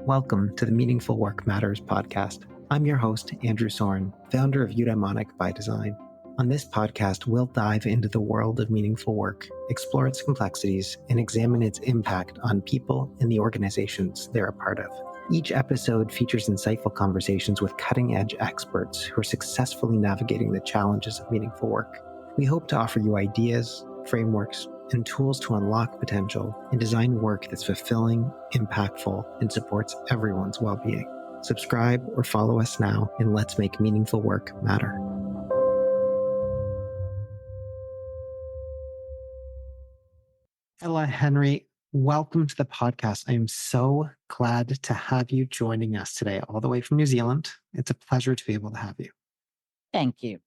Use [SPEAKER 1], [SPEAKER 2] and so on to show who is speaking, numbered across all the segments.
[SPEAKER 1] Welcome to the Meaningful Work Matters podcast. I'm your host, Andrew Soren, founder of Eudaimonic by Design. On this podcast, we'll dive into the world of meaningful work, explore its complexities, and examine its impact on people and the organizations they're a part of. Each episode features insightful conversations with cutting-edge experts who are successfully navigating the challenges of meaningful work. We hope to offer you ideas, frameworks, and tools to unlock potential and design work that's fulfilling, impactful, and supports everyone's well-being. Subscribe or follow us now, and let's make meaningful work matter. Ella Henry, welcome to the podcast. I am so glad to have you joining us today, all the way from New Zealand. It's a pleasure to be able to have you.
[SPEAKER 2] Thank you.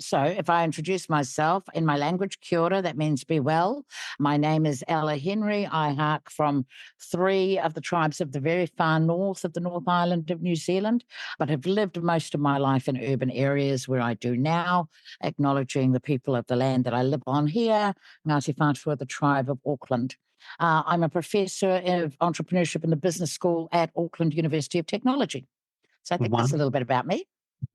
[SPEAKER 2] So if I introduce myself in my language, kia ora, that means be well. My name is Ella Henry. I hark from three of the tribes of the very far north of the North Island of New Zealand, but have lived most of my life in urban areas where I do now, acknowledging the people of the land that I live on here, Ngātikahu, the tribe of Auckland. I'm a professor of entrepreneurship in the business school at Auckland University of Technology. So I think that's a little bit about me.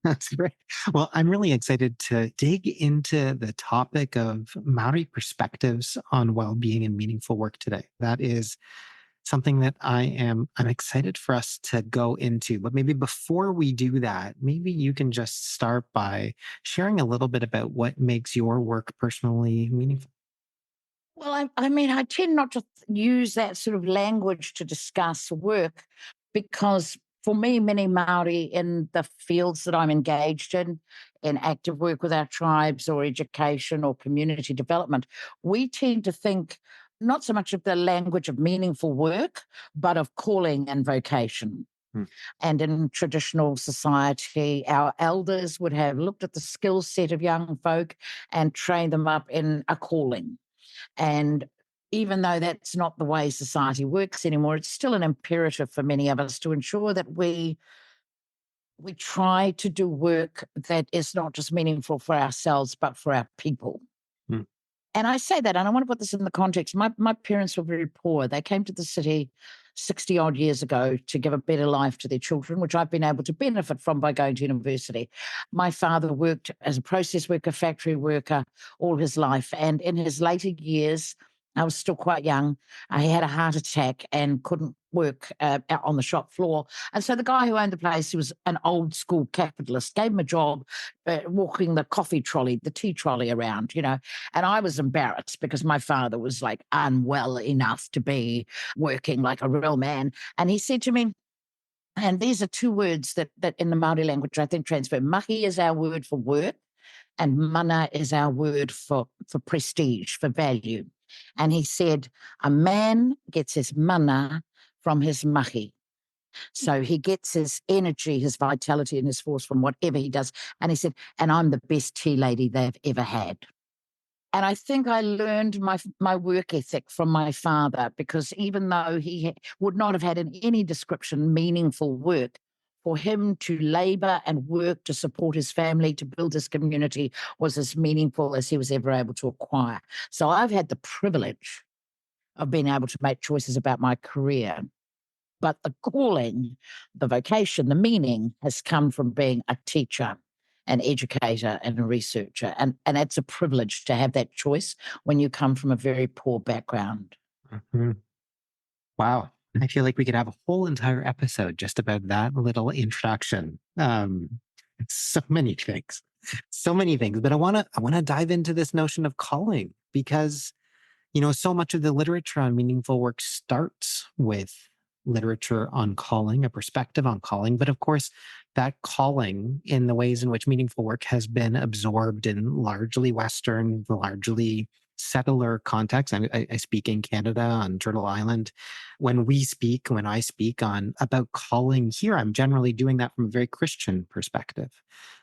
[SPEAKER 1] That's great. Well, I'm really excited to dig into the topic of Maori perspectives on well-being and meaningful work today. That is something that I'm excited for us to go into. But maybe before we do that, maybe you can just start by sharing a little bit about what makes your work personally meaningful.
[SPEAKER 2] Well, I tend not to use that sort of language to discuss work because for me, many Māori in the fields that I'm engaged in active work with our tribes or education or community development, we tend to think not so much of the language of meaningful work, but of calling and vocation. And in traditional society, our elders would have looked at the skill set of young folk and trained them up in a calling. And even though that's not the way society works anymore, it's still an imperative for many of us to ensure that we try to do work that is not just meaningful for ourselves, but for our people. And I say that, and I want to put this in the context. My parents were very poor. They came to the city 60 odd years ago to give a better life to their children, which I've been able to benefit from by going to university. My father worked as a process worker, factory worker all his life. And in his later years, I was still quite young. He had a heart attack and couldn't work out on the shop floor. And so the guy who owned the place, who was an old school capitalist, gave him a job walking the coffee trolley, the tea trolley around, And I was embarrassed because my father was like unwell enough to be working like a real man. And he said to me, and these are two words that in the Māori language I think transfer. Mahi is our word for work, and mana is our word for prestige, for value. And he said, a man gets his mana from his mahi. So he gets his energy, his vitality, and his force from whatever he does. And he said, and I'm the best tea lady they've ever had. And I think I learned my work ethic from my father, because even though he would not have had in any description meaningful work, for him to labor and work to support his family, to build his community, was as meaningful as he was ever able to acquire. So I've had the privilege of being able to make choices about my career. But the calling, the vocation, the meaning has come from being a teacher, an educator, and a researcher. And it's a privilege to have that choice when you come from a very poor background.
[SPEAKER 1] Mm-hmm. Wow. I feel like we could have a whole entire episode just about that little introduction. So many things. But I want to dive into this notion of calling, because, so much of the literature on meaningful work starts with literature on calling, a perspective on calling. But of course, that calling, in the ways in which meaningful work has been absorbed in largely Western, largely settler context. I speak in Canada on Turtle Island. When I speak about calling here, I'm generally doing that from a very Christian perspective.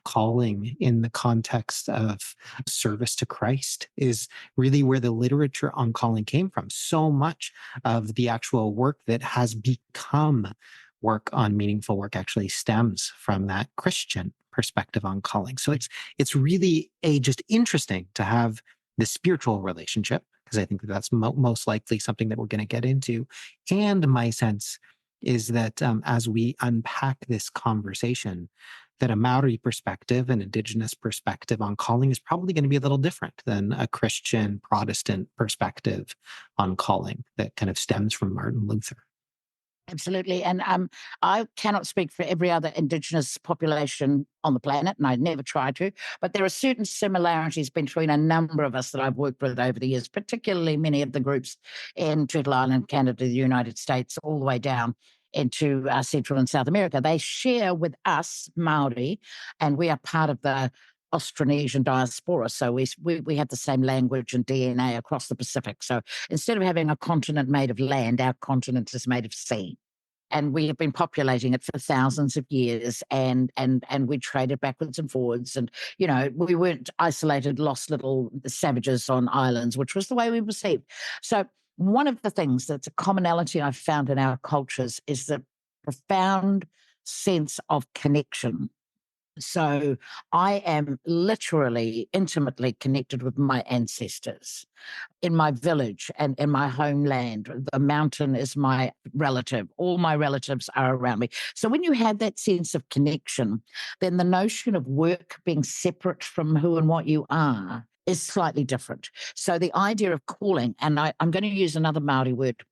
[SPEAKER 1] Calling in the context of service to Christ is really where the literature on calling came from. So much of the actual work that has become work on meaningful work actually stems from that Christian perspective on calling. So it's really just interesting to have the spiritual relationship, because I think that's most likely something that we're going to get into, and my sense is that as we unpack this conversation, that a Maori perspective, an Indigenous perspective on calling is probably going to be a little different than a Christian Protestant perspective on calling that kind of stems from Martin Luther.
[SPEAKER 2] Absolutely. And I cannot speak for every other Indigenous population on the planet, and I never try to, but there are certain similarities between a number of us that I've worked with over the years, particularly many of the groups in Turtle Island, Canada, the United States, all the way down into Central and South America. They share with us, Maori, and we are part of the Austronesian diaspora. So we have the same language and DNA across the Pacific. So instead of having a continent made of land, our continent is made of sea. And we have been populating it for thousands of years, and we traded backwards and forwards. And we weren't isolated, lost little savages on islands, which was the way we were perceived. So one of the things that's a commonality I've found in our cultures is the profound sense of connection. So I am literally intimately connected with my ancestors in my village and in my homeland. The mountain is my relative. All my relatives are around me. So when you have that sense of connection, then the notion of work being separate from who and what you are is slightly different. So the idea of calling, and I'm going to use another Maori word.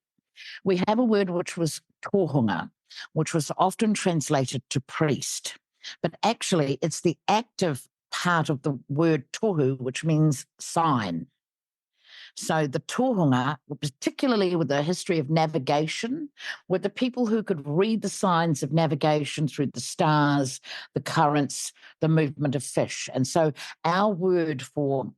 [SPEAKER 2] We have a word which was tohunga, which was often translated to priest. But actually, it's the active part of the word tohu, which means sign. So the tohunga, particularly with the history of navigation, were the people who could read the signs of navigation through the stars, the currents, the movement of fish. And so our word for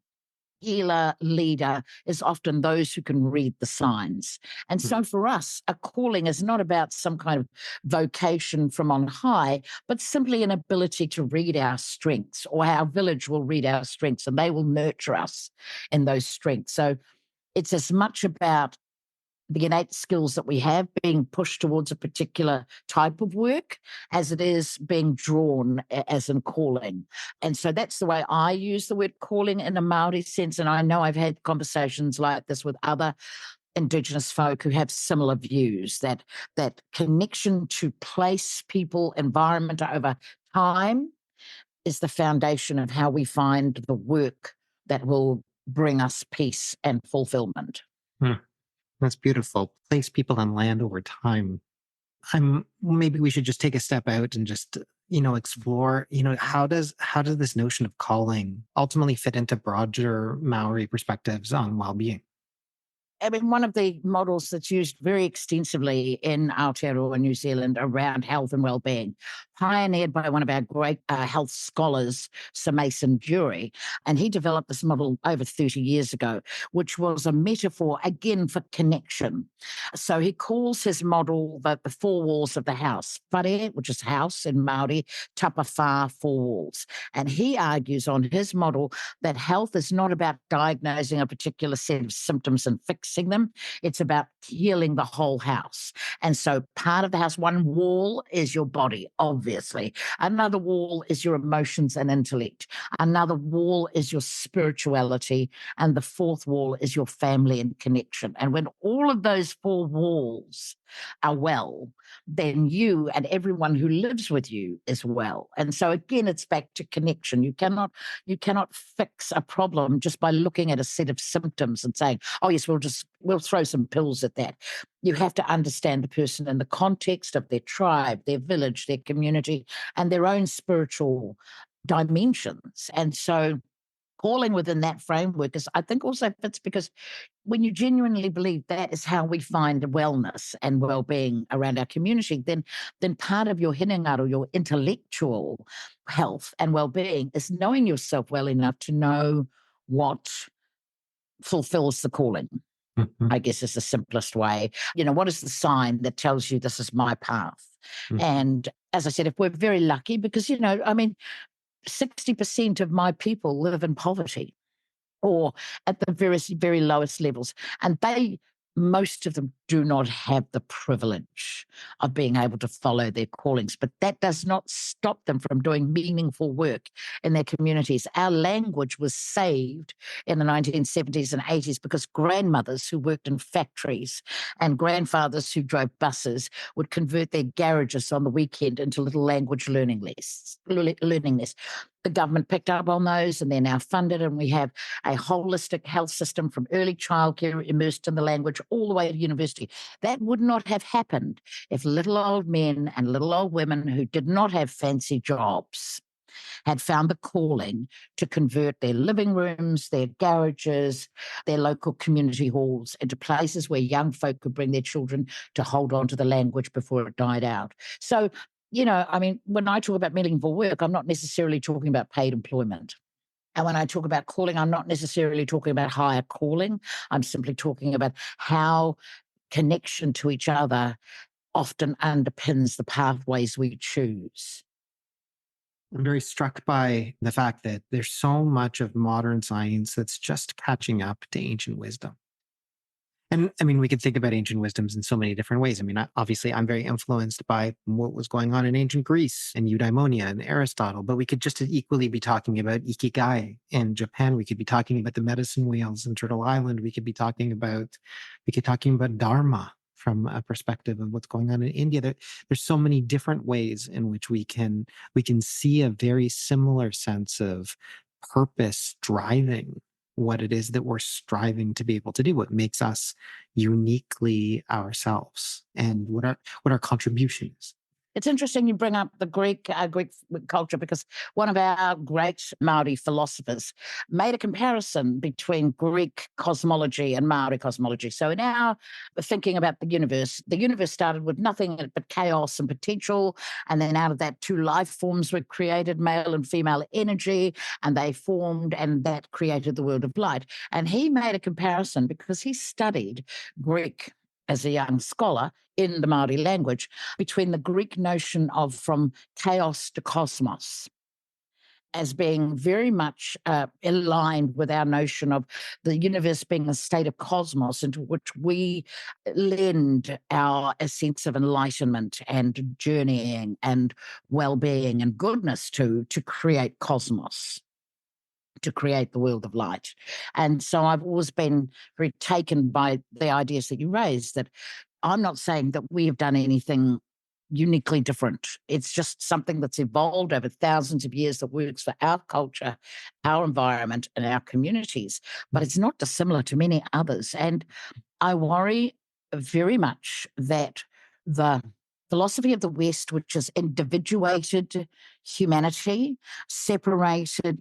[SPEAKER 2] healer, leader is often those who can read the signs. And so for us, a calling is not about some kind of vocation from on high, but simply an ability to read our strengths, or our village will read our strengths and they will nurture us in those strengths. So it's as much about the innate skills that we have being pushed towards a particular type of work as it is being drawn as in calling. And so that's the way I use the word calling in a Maori sense. And I know I've had conversations like this with other Indigenous folk who have similar views, that connection to place, people, environment over time is the foundation of how we find the work that will bring us peace and fulfillment.
[SPEAKER 1] Hmm. That's beautiful. Place, people, and land over time. Maybe we should just take a step out and just explore. How does this notion of calling ultimately fit into broader Maori perspectives on well-being?
[SPEAKER 2] I mean, one of the models that's used very extensively in Aotearoa, New Zealand, around health and well-being, pioneered by one of our great health scholars, Sir Mason Dury, and he developed this model over 30 years ago, which was a metaphor, again, for connection. So he calls his model the four walls of the house, whare, which is house in Māori, tapa whā, four walls. And he argues on his model that health is not about diagnosing a particular set of symptoms and fixing them. It's about healing the whole house. And so part of the house, one wall is your body, obviously. Another wall is your emotions and intellect. Another wall is your spirituality. And the fourth wall is your family and connection. And when all of those four walls are well, then you and everyone who lives with you is well. And so again, it's back to connection. You cannot fix a problem just by looking at a set of symptoms and saying, oh yes, we'll throw some pills at that. You have to understand the person in the context of their tribe, their village, their community, and their own spiritual dimensions. And so calling within that framework is, I think, also fits because when you genuinely believe that is how we find wellness and well-being around our community, then part of your hinengaro, your intellectual health and well-being, is knowing yourself well enough to know what fulfills the calling.
[SPEAKER 1] Mhm.
[SPEAKER 2] I guess is the simplest way. What is the sign that tells you this is my path?
[SPEAKER 1] Mhm.
[SPEAKER 2] And as I said, if we're very lucky, because, 60% of my people live in poverty or at the very, very lowest levels. And they most of them do not have the privilege of being able to follow their callings, but that does not stop them from doing meaningful work in their communities. Our language was saved in the 1970s and 80s because grandmothers who worked in factories and grandfathers who drove buses would convert their garages on the weekend into little language learning nests. The government picked up on those and they're now funded, and we have a holistic health system from early childcare immersed in the language all the way to university. That would not have happened if little old men and little old women who did not have fancy jobs had found the calling to convert their living rooms, their garages, their local community halls into places where young folk could bring their children to hold on to the language before it died out. So, I mean, when I talk about meaningful work, I'm not necessarily talking about paid employment. And when I talk about calling, I'm not necessarily talking about higher calling. I'm simply talking about how connection to each other often underpins the pathways we choose.
[SPEAKER 1] I'm very struck by the fact that there's so much of modern science that's just catching up to ancient wisdom. And I mean, we could think about ancient wisdoms in so many different ways. I mean, obviously, I'm very influenced by what was going on in ancient Greece and eudaimonia and Aristotle, but we could just as equally be talking about ikigai in Japan. We could be talking about the medicine wheels in Turtle Island. We could talking about dharma from a perspective of what's going on in India. There's so many different ways in which we can see a very similar sense of purpose driving what it is that we're striving to be able to do, what makes us uniquely ourselves, and what our contribution is.
[SPEAKER 2] It's interesting you bring up the Greek culture, because one of our great Maori philosophers made a comparison between Greek cosmology and Maori cosmology. So in our thinking about the universe started with nothing but chaos and potential, and then out of that, two life forms were created, male and female energy, and they formed, and that created the world of light. And he made a comparison because he studied Greek as a young scholar in the Maori language, between the Greek notion of from chaos to cosmos as being very much aligned with our notion of the universe being a state of cosmos into which we lend our a sense of enlightenment and journeying and well-being and goodness to create cosmos, to create the world of light. And so I've always been very taken by the ideas that you raised, that I'm not saying that we have done anything uniquely different. It's just something that's evolved over thousands of years that works for our culture, our environment, and our communities. But it's not dissimilar to many others. And I worry very much that the philosophy of the West, which is individuated humanity, separated,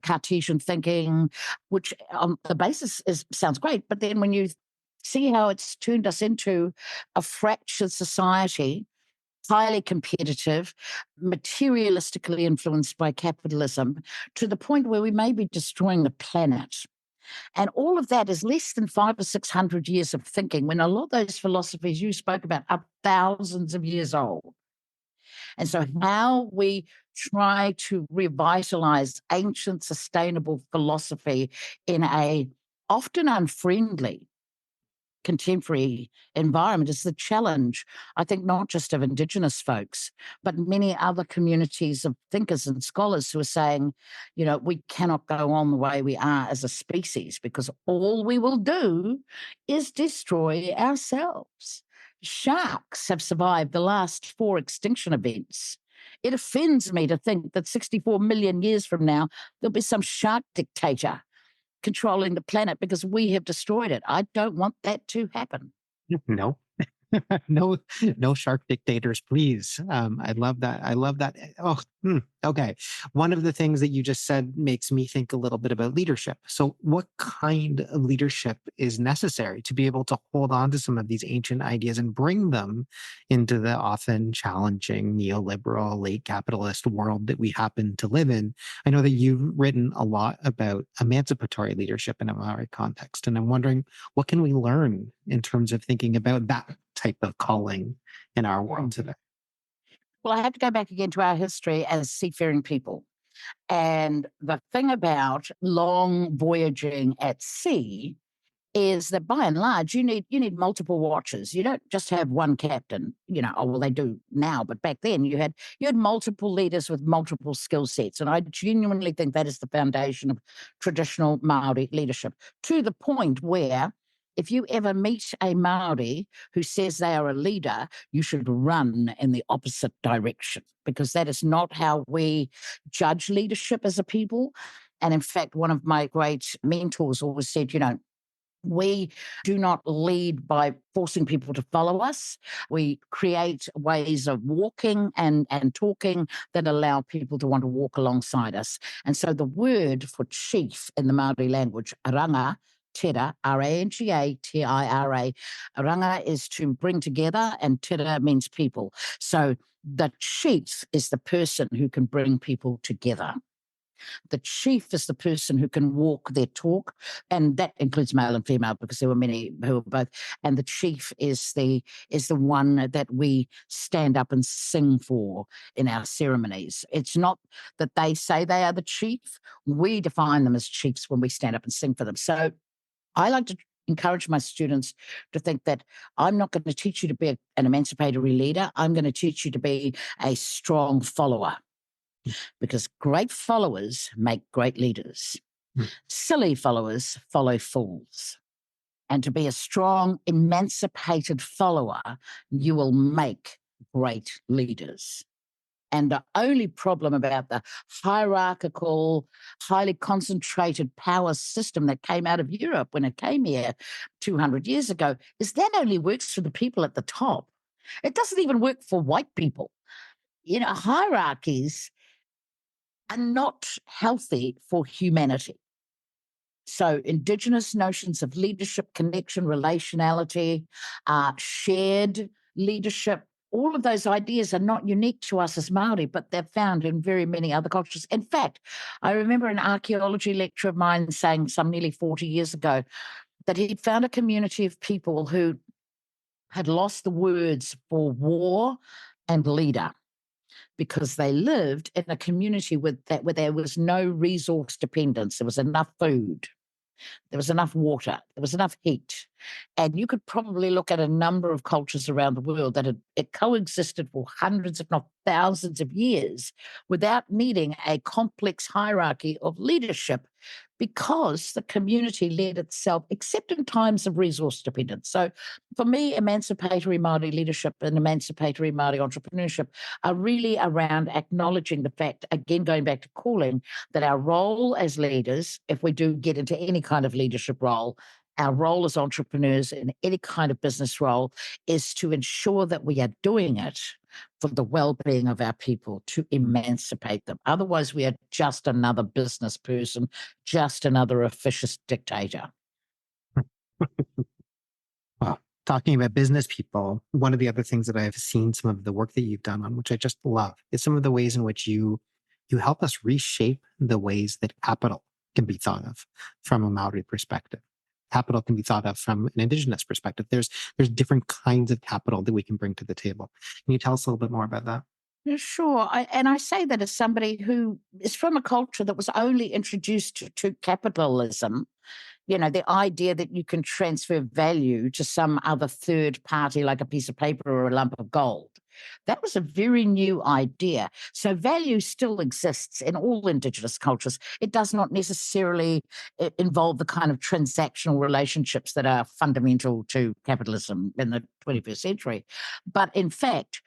[SPEAKER 2] Cartesian thinking, which on the basis sounds great, but then when you see how it's turned us into a fractured society, highly competitive, materialistically influenced by capitalism, to the point where we may be destroying the planet. And all of that is less than 500 or 600 years of thinking, when a lot of those philosophies you spoke about are thousands of years old. And so, how we try to revitalize ancient sustainable philosophy in a often unfriendly contemporary environment is the challenge, I think, not just of Indigenous folks, but many other communities of thinkers and scholars who are saying, we cannot go on the way we are as a species, because all we will do is destroy ourselves. Sharks have survived the last 4 extinction events. It offends me to think that 64 million years from now, there'll be some shark dictator controlling the planet because we have destroyed it. I don't want that to happen.
[SPEAKER 1] No. No, no shark dictators, please. I love that. I love that. Oh, okay. One of the things that you just said makes me think a little bit about leadership. So, what kind of leadership is necessary to be able to hold on to some of these ancient ideas and bring them into the often challenging neoliberal, late capitalist world that we happen to live in? I know that you've written a lot about emancipatory leadership in a Maori context, and I'm wondering, what can we learn in terms of thinking about that type of calling in our world today?
[SPEAKER 2] Well, I have to go back again to our history as seafaring people. And the thing about long voyaging at sea is that by and large, you need multiple watches. You don't just have one captain, oh, well, they do now, but back then you had multiple leaders with multiple skill sets. And I genuinely think that is the foundation of traditional Māori leadership, to the point where if you ever meet a Māori who says they are a leader, you should run in the opposite direction, because that is not how we judge leadership as a people. And in fact, one of my great mentors always said, we do not lead by forcing people to follow us. We create ways of walking and talking that allow people to want to walk alongside us. And so the word for chief in the Māori language, ranga, tira, R-A-N-G-A-T-I-R-A. Ranga is to bring together, and tira means people. So the chief is the person who can bring people together. The chief is the person who can walk their talk, and that includes male and female, because there were many who were both. And the chief is the one that we stand up and sing for in our ceremonies. It's not that they say they are the chief. We define them as chiefs when we stand up and sing for them. So I like to encourage my students to think that I'm not going to teach you to be an emancipatory leader. I'm going to teach you to be a strong follower, because great followers make great leaders. Silly followers follow fools. And to be a strong, emancipated follower, you will make great leaders. And the only problem about the hierarchical, highly concentrated power system that came out of Europe when it came here 200 years ago is that only works for the people at the top. It doesn't even work for white people. Hierarchies are not healthy for humanity. So Indigenous notions of leadership, connection, relationality, shared leadership, all of those ideas are not unique to us as Māori, but they're found in very many other cultures. In fact, I remember an archaeology lecturer of mine saying some nearly 40 years ago that he'd found a community of people who had lost the words for war and leader, because they lived in a community where there was no resource dependence. There was enough food, there was enough water, there was enough heat. And you could probably look at a number of cultures around the world that had coexisted for hundreds, if not thousands of years without needing a complex hierarchy of leadership, because the community led itself, except in times of resource dependence. So for me, emancipatory Māori leadership and emancipatory Māori entrepreneurship are really around acknowledging the fact, again, going back to calling, that our role as leaders, if we do get into any kind of leadership role, our role as entrepreneurs in any kind of business role is to ensure that we are doing it for the well-being of our people, to emancipate them. Otherwise, we are just another business person, just another officious dictator.
[SPEAKER 1] Well, talking about business people, one of the other things that I've seen some of the work that you've done on, which I just love, is some of the ways in which you help us reshape the ways that capital can be thought of from a Maori perspective. Capital can be thought of from an Indigenous perspective. There's different kinds of capital that we can bring to the table. Can you tell us a little bit more about that?
[SPEAKER 2] Yeah, sure. I say that as somebody who is from a culture that was only introduced to capitalism. The idea that you can transfer value to some other third party, like a piece of paper or a lump of gold. That was a very new idea. So value still exists in all Indigenous cultures. It does not necessarily involve the kind of transactional relationships that are fundamental to capitalism in the 21st century. But in fact,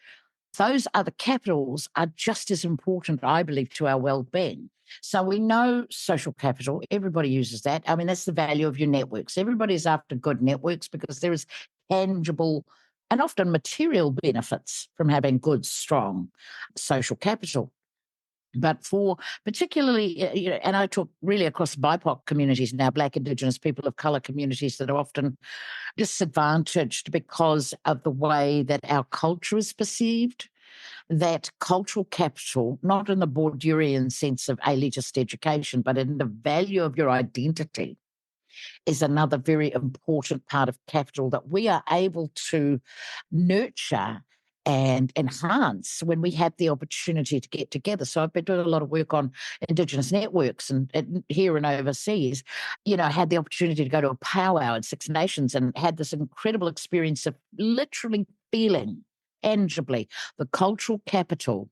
[SPEAKER 2] those other capitals are just as important, I believe, to our well-being. So we know social capital, everybody uses that. I mean, that's the value of your networks. Everybody's after good networks because there is tangible and often material benefits from having good, strong social capital. But for particularly, and I talk really across BIPOC communities now, Black, Indigenous, people of colour communities that are often disadvantaged because of the way that our culture is perceived, that cultural capital, not in the Bourdieuian sense of elitist education, but in the value of your identity, is another very important part of capital that we are able to nurture and enhance when we have the opportunity to get together. So I've been doing a lot of work on Indigenous networks and here and overseas. I had the opportunity to go to a powwow in Six Nations and had this incredible experience of literally feeling tangibly the cultural capital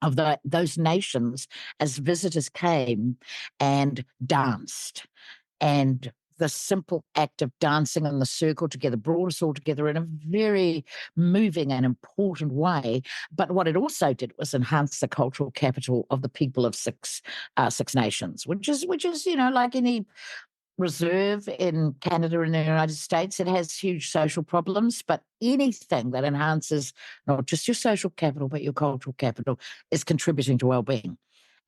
[SPEAKER 2] of those nations as visitors came and danced. And the simple act of dancing in the circle together brought us all together in a very moving and important way. But what it also did was enhance the cultural capital of the people of Six Nations, which is like any reserve in Canada and the United States, it has huge social problems. But anything that enhances not just your social capital but your cultural capital is contributing to well-being.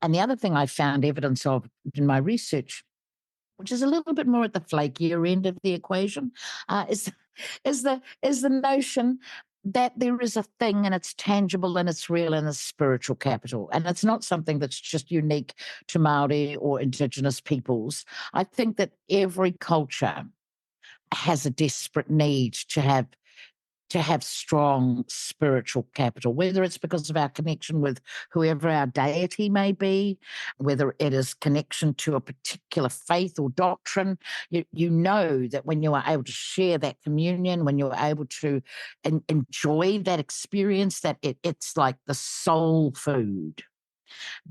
[SPEAKER 2] And the other thing I found evidence of in my research, which is a little bit more at the flakier end of the equation, is the notion that there is a thing and it's tangible and it's real and it's spiritual capital. And it's not something that's just unique to Māori or Indigenous peoples. I think that every culture has a desperate need to have strong spiritual capital, whether it's because of our connection with whoever our deity may be, whether it is connection to a particular faith or doctrine. You know that when you are able to share that communion, when you're able to enjoy that experience, that it's like the soul food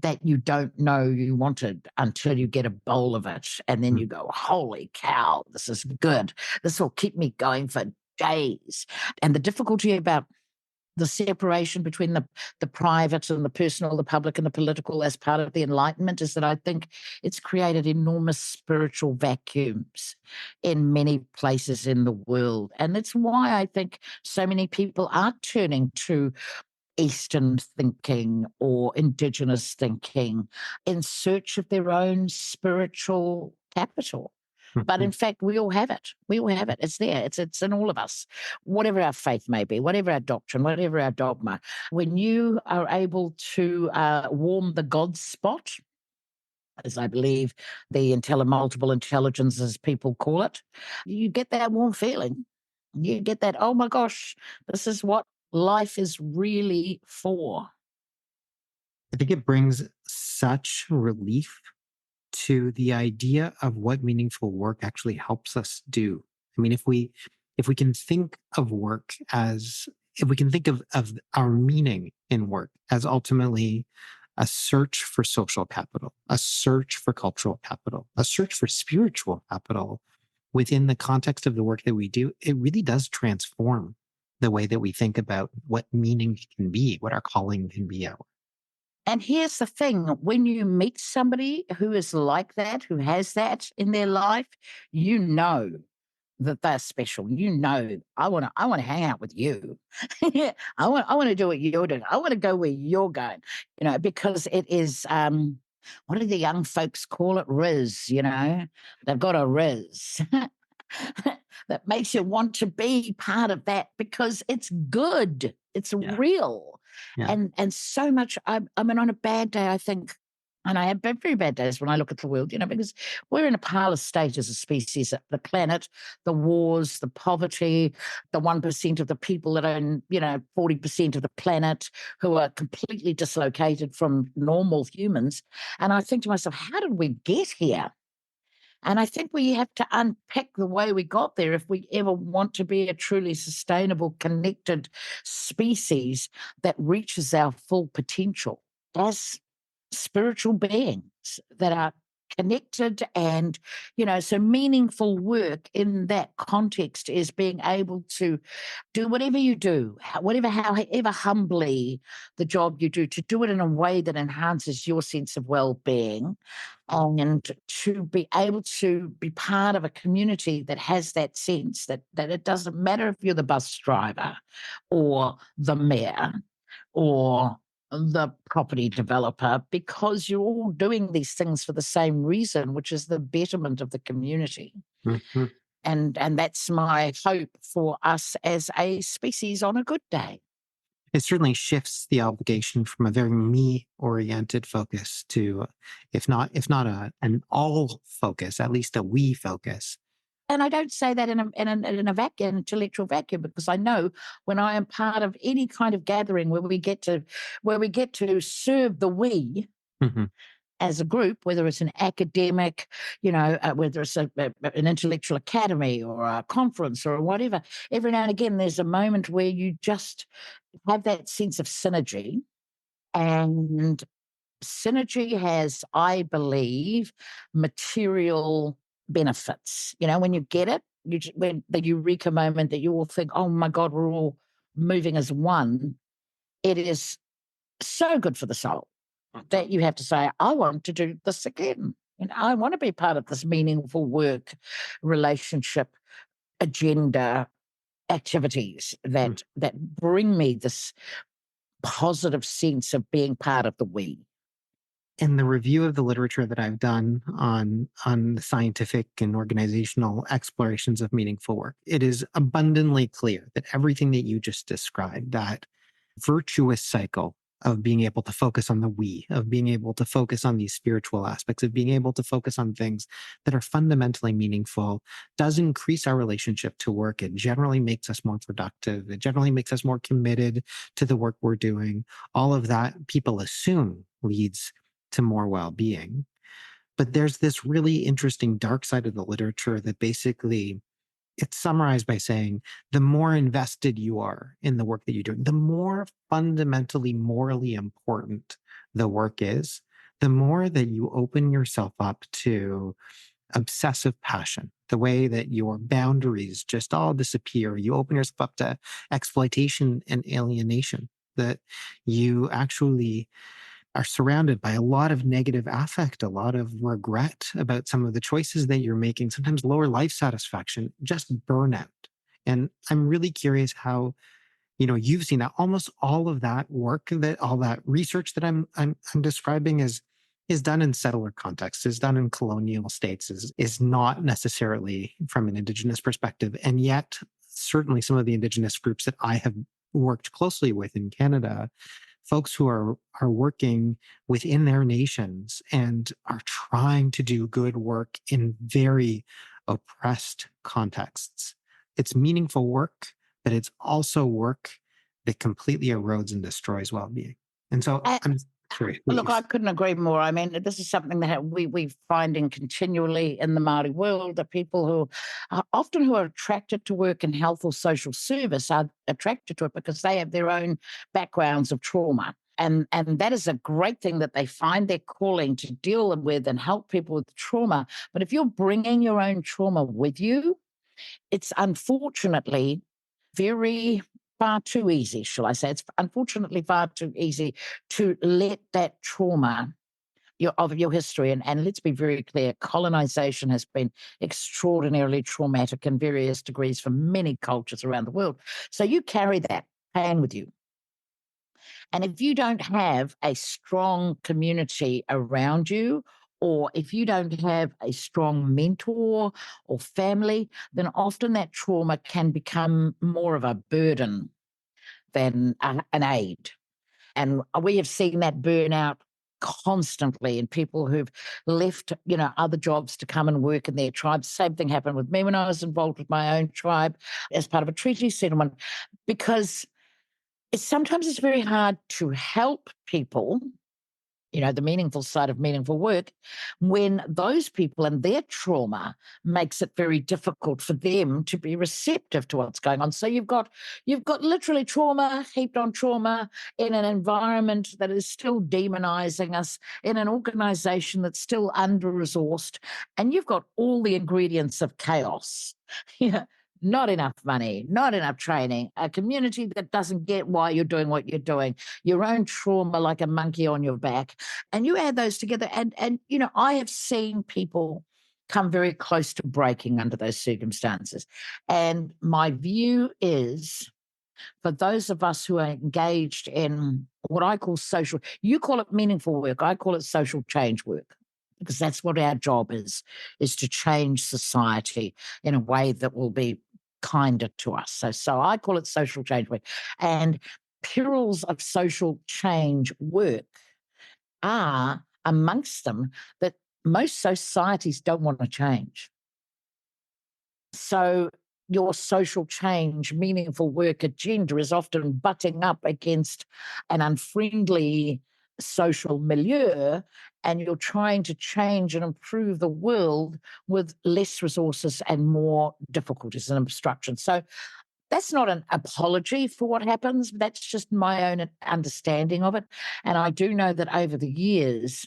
[SPEAKER 2] that you don't know you wanted until you get a bowl of it. And then you go, holy cow, this is good. This will keep me going for days. And the difficulty about the separation between the private and the personal, the public and the political as part of the Enlightenment is that I think it's created enormous spiritual vacuums in many places in the world. And it's why I think so many people are turning to Eastern thinking or Indigenous thinking in search of their own spiritual capital. But in fact, we all have it. We all have it. It's there. It's in all of us. Whatever our faith may be, whatever our doctrine, whatever our dogma, when you are able to warm the God spot, as I believe the multiple intelligences people call it, you get that warm feeling. You get that, oh my gosh, this is what life is really for.
[SPEAKER 1] I think it brings such relief to the idea of what meaningful work actually helps us do. I mean, if we can think of work as if we can think of our meaning in work as ultimately a search for social capital, a search for cultural capital, a search for spiritual capital within the context of the work that we do, it really does transform the way that we think about what meaning can be, what our calling can be.
[SPEAKER 2] And here's the thing, when you meet somebody who is like that, who has that in their life, you know that they're special. You know, I want to hang out with you. I want to do what you're doing. I want to go where you're going, because it is what do the young folks call it? Riz, they've got a riz. That makes you want to be part of that because it's good. It's real.
[SPEAKER 1] Yeah.
[SPEAKER 2] And so much, I mean, on a bad day, I think, and I have very bad days when I look at the world, because we're in a parlous state as a species, the planet, the wars, the poverty, the 1% of the people that own, 40% of the planet who are completely dislocated from normal humans. And I think to myself, how did we get here? And I think we have to unpick the way we got there if we ever want to be a truly sustainable, connected species that reaches our full potential as spiritual beings that are connected. And, so meaningful work in that context is being able to do whatever you do, however humbly the job you do, to do it in a way that enhances your sense of well-being, and to be able to be part of a community that has that sense that it doesn't matter if you're the bus driver or the mayor or the property developer, because you're all doing these things for the same reason, which is the betterment of the community.
[SPEAKER 1] Mm-hmm.
[SPEAKER 2] And that's my hope for us as a species on a good day.
[SPEAKER 1] It certainly shifts the obligation from a very me-oriented focus to, if not an all focus, at least a we focus
[SPEAKER 2] And I don't say that in a vacuum, intellectual vacuum, because I know when I am part of any kind of gathering where we get to serve the we
[SPEAKER 1] Mhm.
[SPEAKER 2] as a group, whether it's an academic, whether it's an intellectual academy or a conference or whatever, every now and again there's a moment where you just have that sense of synergy. And synergy has, I believe, material benefits. When you get it, when the eureka moment that you all think, oh my God, we're all moving as one, it is so good for the soul that you have to say, I want to do this again. And I want to be part of this meaningful work, relationship, agenda, activities
[SPEAKER 1] Mm.
[SPEAKER 2] that bring me this positive sense of being part of the we.
[SPEAKER 1] In the review of the literature that I've done on the scientific and organizational explorations of meaningful work, it is abundantly clear that everything that you just described, that virtuous cycle of being able to focus on the we, of being able to focus on these spiritual aspects, of being able to focus on things that are fundamentally meaningful, does increase our relationship to work. It generally makes us more productive. It generally makes us more committed to the work we're doing. All of that, people assume, leads to more well-being. But there's this really interesting dark side of the literature that basically it's summarized by saying the more invested you are in the work that you're doing, the more fundamentally morally important the work is, the more that you open yourself up to obsessive passion, the way that your boundaries just all disappear. You open yourself up to exploitation and alienation, that you actually are surrounded by a lot of negative affect, a lot of regret about some of the choices that you're making, sometimes lower life satisfaction, just burnout. And I'm really curious how, you've seen that almost all of that work, that all that research that I'm describing is done in settler contexts, is done in colonial states, is not necessarily from an Indigenous perspective. And yet, certainly some of the Indigenous groups that I have worked closely with in Canada, folks who are working within their nations and are trying to do good work in very oppressed contexts. It's meaningful work, but it's also work that completely erodes and destroys well-being. And so I'm curious,
[SPEAKER 2] Look, I
[SPEAKER 1] please.
[SPEAKER 2] couldn't agree more. I mean, this is something that we finding continually in the Māori world, that people who are attracted to work in health or social service are attracted to it because they have their own backgrounds of trauma. And that is a great thing, that they find their calling to deal with and help people with trauma. But if you're bringing your own trauma with you, it's unfortunately very far too easy, shall I say. It's unfortunately far too easy to let that trauma of your history, and let's be very clear, colonization has been extraordinarily traumatic in various degrees for many cultures around the world. So you carry that pain with you. And if you don't have a strong community around you, or if you don't have a strong mentor or family, then often that trauma can become more of a burden than an aid. And we have seen that burnout constantly in people who've left, other jobs to come and work in their tribes. Same thing happened with me when I was involved with my own tribe as part of a treaty settlement, because sometimes it's very hard to help people, the meaningful side of meaningful work, when those people and their trauma makes it very difficult for them to be receptive to what's going on. So you've got literally trauma heaped on trauma in an environment that is still demonizing us, in an organization that's still under-resourced, and you've got all the ingredients of chaos. Yeah. Not enough money, not enough training, a community that doesn't get why you're doing what you're doing, your own trauma like a monkey on your back. And you add those together, and I have seen people come very close to breaking under those circumstances. And my view is, for those of us who are engaged in what I call social, you call it meaningful work, I call it social change work, because that's what our job is to change society in a way that will be kinder to us. So I call it social change work. And perils of social change work are amongst them that most societies don't want to change. So your social change, meaningful work agenda is often butting up against an unfriendly social milieu, and you're trying to change and improve the world with less resources and more difficulties and obstructions. So that's not an apology for what happens. That's just my own understanding of it. And I do know that over the years,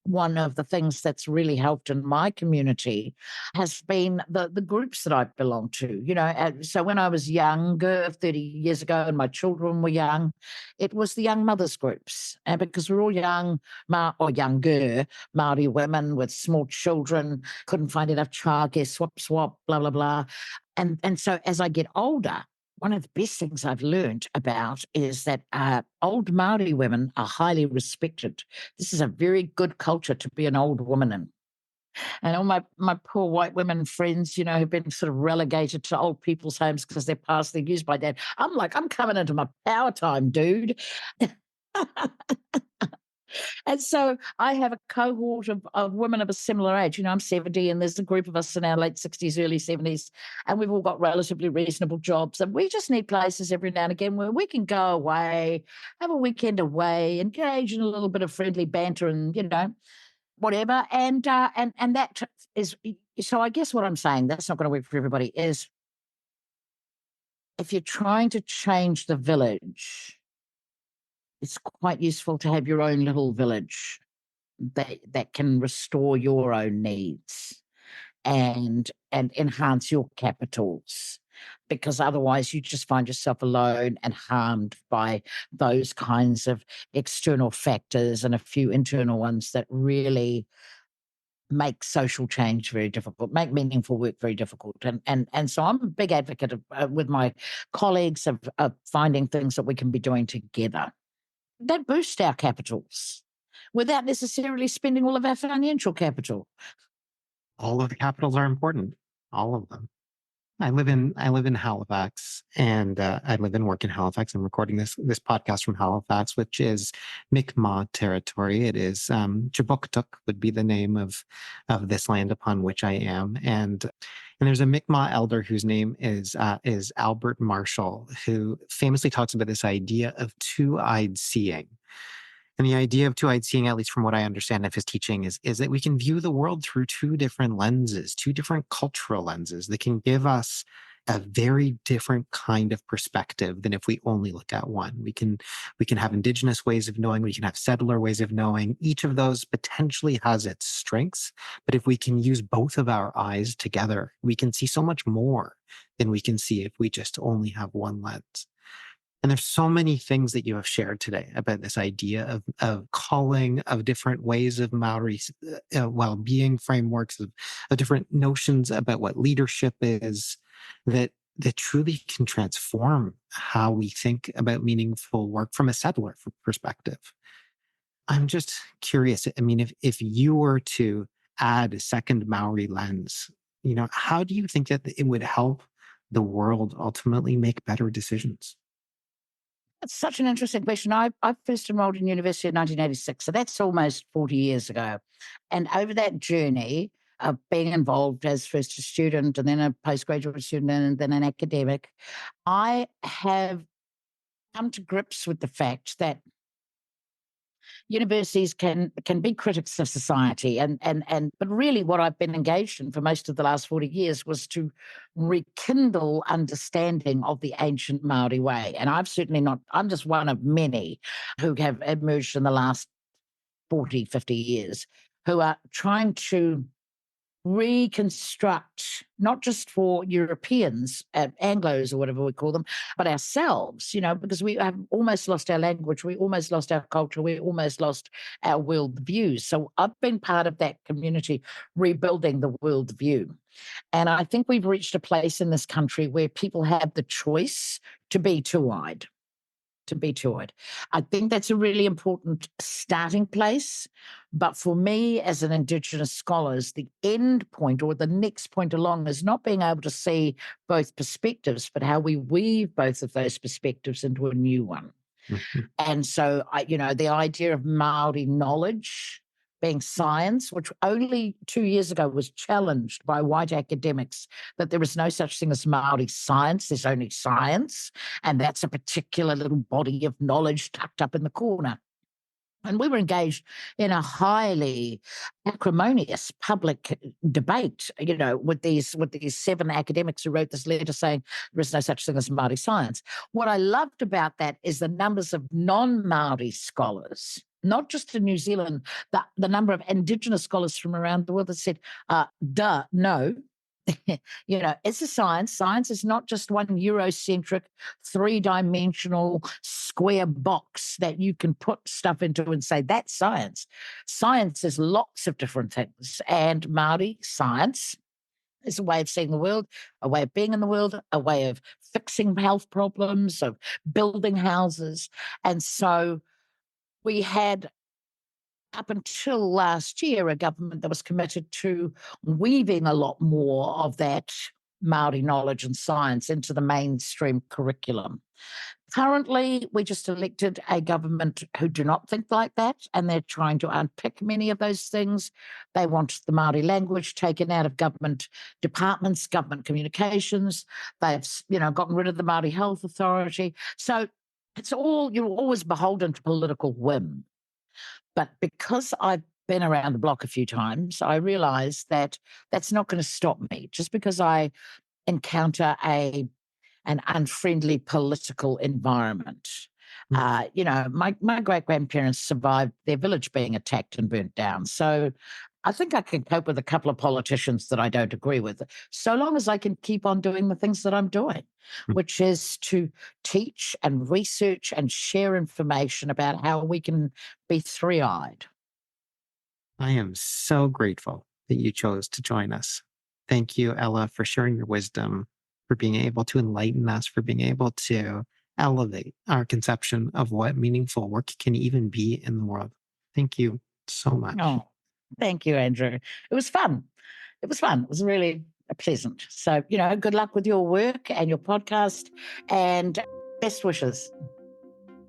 [SPEAKER 2] one of the things that's really helped in my community has been the groups that I belong to. So when I was younger, 30 years ago, and my children were young, it was the young mothers groups. And because we're all young, or younger Māori women with small children, couldn't find enough childcare, swap, blah, blah, blah. And so as I get older, one of the best things I've learned about is that old Māori women are highly respected. This is a very good culture to be an old woman in. And all my poor white women friends, who've been sort of relegated to old people's homes because they're past their use by dad. I'm like, I'm coming into my power time, dude. And so I have a cohort of women of a similar age. I'm 70, and there's a group of us in our late 60s, early 70s, and we've all got relatively reasonable jobs. And we just need places every now and again where we can go away, have a weekend away, engage in a little bit of friendly banter and, whatever. And that is, so I guess what I'm saying, that's not going to work for everybody, is if you're trying to change the village, it's quite useful to have your own little village that can restore your own needs and enhance your capitals, because otherwise you just find yourself alone and harmed by those kinds of external factors and a few internal ones that really make social change very difficult, make meaningful work very difficult. And so I'm a big advocate of, with my colleagues of finding things that we can be doing together that boost our capitals without necessarily spending all of our financial capital.
[SPEAKER 1] All of the capitals are important. All of them. I live in Halifax, and I live and work in Halifax. I'm recording this podcast from Halifax, which is Mi'kmaq territory. It is Jabuktuk would be the name of this land upon which I am, and there's a Mi'kmaq elder whose name is Albert Marshall, who famously talks about this idea of two-eyed seeing. And the idea of two-eyed seeing, at least from what I understand of his teaching, is that we can view the world through two different lenses, two different cultural lenses that can give us a very different kind of perspective than if we only look at one. We can have indigenous ways of knowing, we can have settler ways of knowing. Each of those potentially has its strengths, but if we can use both of our eyes together, we can see so much more than we can see if we just only have one lens. And there's so many things that you have shared today about this idea of calling, of different ways of Maori well-being frameworks, of different notions about what leadership is, that truly can transform how we think about meaningful work from a settler perspective. I'm just curious. I mean, if you were to add a second Maori lens, how do you think that it would help the world ultimately make better decisions?
[SPEAKER 2] That's such an interesting question. I first enrolled in university in 1986, so that's almost 40 years ago. And over that journey of being involved as first a student and then a postgraduate student and then an academic, I have come to grips with the fact that universities can be critics of society, but really what I've been engaged in for most of the last 40 years was to rekindle understanding of the ancient Maori way. And I'm just one of many who have emerged in the last 40, 50 years who are trying to reconstruct, not just for Europeans, Anglos or whatever we call them, but ourselves, because we have almost lost our language, we almost lost our culture, we almost lost our worldviews. So I've been part of that community rebuilding the worldview. And I think we've reached a place in this country where people have the choice to be two-eyed. I think that's a really important starting place. But for me, as an Indigenous scholar, the end point or the next point along is not being able to see both perspectives, but how we weave both of those perspectives into a new one.
[SPEAKER 1] Mhm.
[SPEAKER 2] And so, the idea of Māori knowledge being science, which only 2 years ago was challenged by white academics that there is no such thing as Māori science, there's only science, and that's a particular little body of knowledge tucked up in the corner. And we were engaged in a highly acrimonious public debate, with these 7 academics who wrote this letter saying there is no such thing as Māori science. What I loved about that is the numbers of non-Māori scholars, not just in New Zealand, the number of Indigenous scholars from around the world that said, no. It's a science. Science is not just one Eurocentric, 3-dimensional square box that you can put stuff into and say, that's science. Science is lots of different things. And Māori science is a way of seeing the world, a way of being in the world, a way of fixing health problems, of building houses. And so we had, up until last year, a government that was committed to weaving a lot more of that Māori knowledge and science into the mainstream curriculum. Currently, we just elected a government who do not think like that, and they're trying to unpick many of those things. They want the Māori language taken out of government departments, government communications. They've, gotten rid of the Māori Health Authority. So it's all, you're always beholden to political whim. But because I've been around the block a few times, I realize that that's not going to stop me. Just because I encounter an unfriendly political environment. My great-grandparents survived their village being attacked and burnt down. So I think I can cope with a couple of politicians that I don't agree with, so long as I can keep on doing the things that I'm doing, which is to teach and research and share information about how we can be three-eyed.
[SPEAKER 1] I am so grateful that you chose to join us. Thank you, Ella, for sharing your wisdom, for being able to enlighten us, for being able to elevate our conception of what meaningful work can even be in the world. Thank you so much.
[SPEAKER 2] Oh, thank you, Andrew. It was fun. It was really pleasant. So, good luck with your work and your podcast, and best wishes.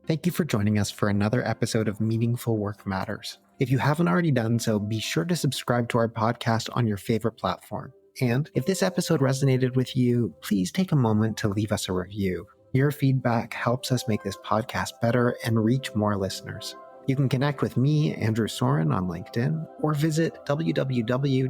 [SPEAKER 1] Thank you for joining us for another episode of Meaningful Work Matters. If you haven't already done so, be sure to subscribe to our podcast on your favorite platform. And if this episode resonated with you, please take a moment to leave us a review. Your feedback helps us make this podcast better and reach more listeners. You can connect with me, Andrew Soren, on LinkedIn, or visit www.eubd.ca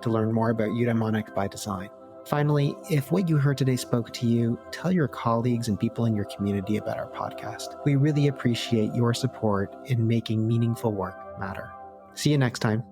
[SPEAKER 1] to learn more about Eudaimonic by Design. Finally, if what you heard today spoke to you, tell your colleagues and people in your community about our podcast. We really appreciate your support in making meaningful work matter. See you next time.